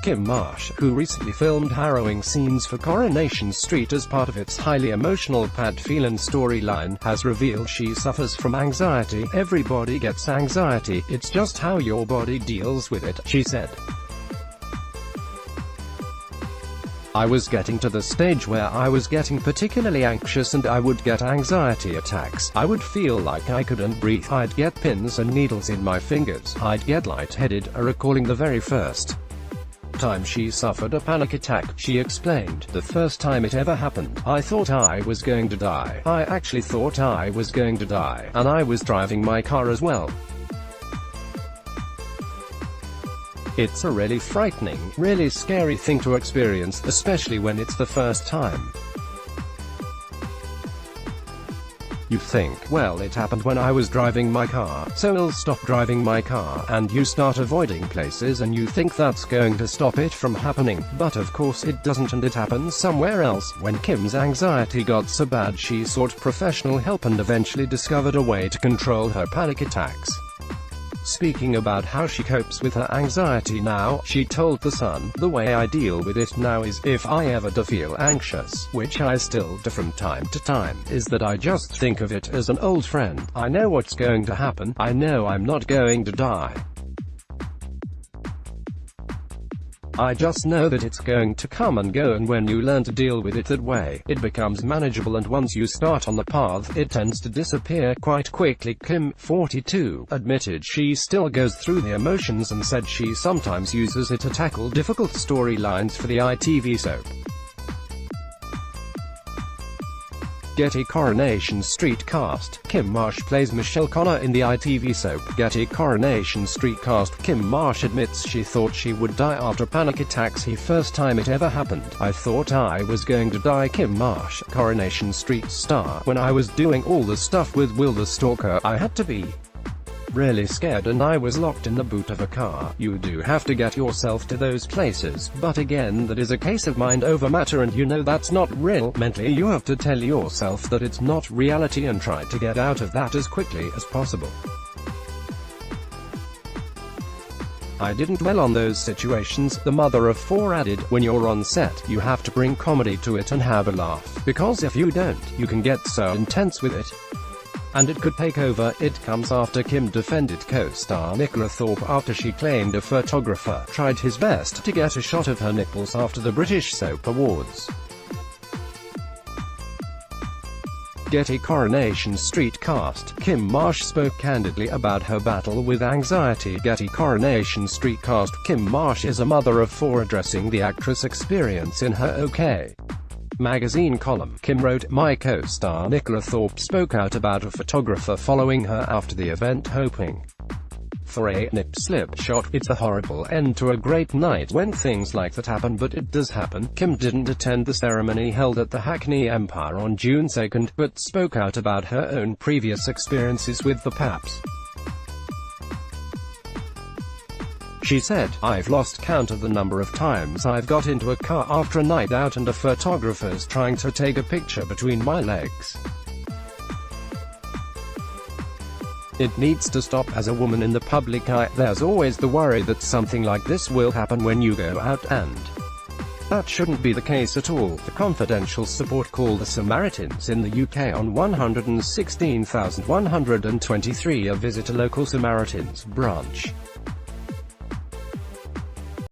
Kym Marsh, who recently filmed harrowing scenes for Coronation Street as part of its highly emotional Pat Phelan storyline, has revealed she suffers from anxiety. "Everybody gets anxiety, it's just how your body deals with it," she said. "I was getting to the stage where I was getting particularly anxious and I would get anxiety attacks. I would feel like I couldn't breathe. I'd get pins and needles in my fingers. I'd get lightheaded." Recalling the very first time she suffered a panic attack, she explained, "The first time it ever happened, I thought I was going to die. I actually thought I was going to die, and I was driving my car as well. It's a really frightening, really scary thing to experience, especially when it's the first time. You think, well, it happened when I was driving my car, so I'll stop driving my car, and you start avoiding places and you think that's going to stop it from happening, but of course it doesn't and it happens somewhere else." When Kym's anxiety got so bad she sought professional help and eventually discovered a way to control her panic attacks. Speaking about how she copes with her anxiety now, she told The Sun, "The way I deal with it now is, if I ever do feel anxious, which I still do from time to time, is that I just think of it as an old friend. I know what's going to happen. I know I'm not going to die. I just know that it's going to come and go, and when you learn to deal with it that way, it becomes manageable, and once you start on the path, it tends to disappear quite quickly." Kym, 42, admitted she still goes through the emotions and said she sometimes uses it to tackle difficult storylines for the ITV soap. Getty Coronation Street cast. Kym Marsh plays Michelle Connor in the ITV soap Getty Coronation Street cast. Kym Marsh admits she thought she would die after panic attacks the first time it ever happened. "I thought I was going to die." Kym Marsh, Coronation Street star. "When I was doing all the stuff with Will the Stalker, I had to be really scared and I was locked in the boot of a car. You do have to get yourself to those places, but again that is a case of mind over matter, and you know that's not real. Mentally you have to tell yourself that it's not reality and try to get out of that as quickly as possible. I didn't dwell on those situations." The mother of four added, "When you're on set, you have to bring comedy to it and have a laugh, because if you don't, you can get so intense with it and it could take over." It comes after Kym defended co-star Nicola Thorpe after she claimed a photographer tried his best to get a shot of her nipples after the British Soap Awards. Getty Coronation Street cast. Kym Marsh spoke candidly about her battle with anxiety. Getty Coronation Street cast. Kym Marsh is a mother of four addressing the actress' experience in her OK magazine column. Kym wrote, "My co-star Nicola Thorpe spoke out about a photographer following her after the event, hoping for a nip slip shot. It's a horrible end to a great night when things like that happen, but it does happen." Kym didn't attend the ceremony held at the Hackney Empire on June 2, but spoke out about her own previous experiences with the Paps. She said, "I've lost count of the number of times I've got into a car after a night out and a photographer's trying to take a picture between my legs. It needs to stop. As a woman in the public eye, there's always the worry that something like this will happen when you go out, and that shouldn't be the case at all." The confidential support called the Samaritans in the UK on 116,123 a visit a local Samaritans branch.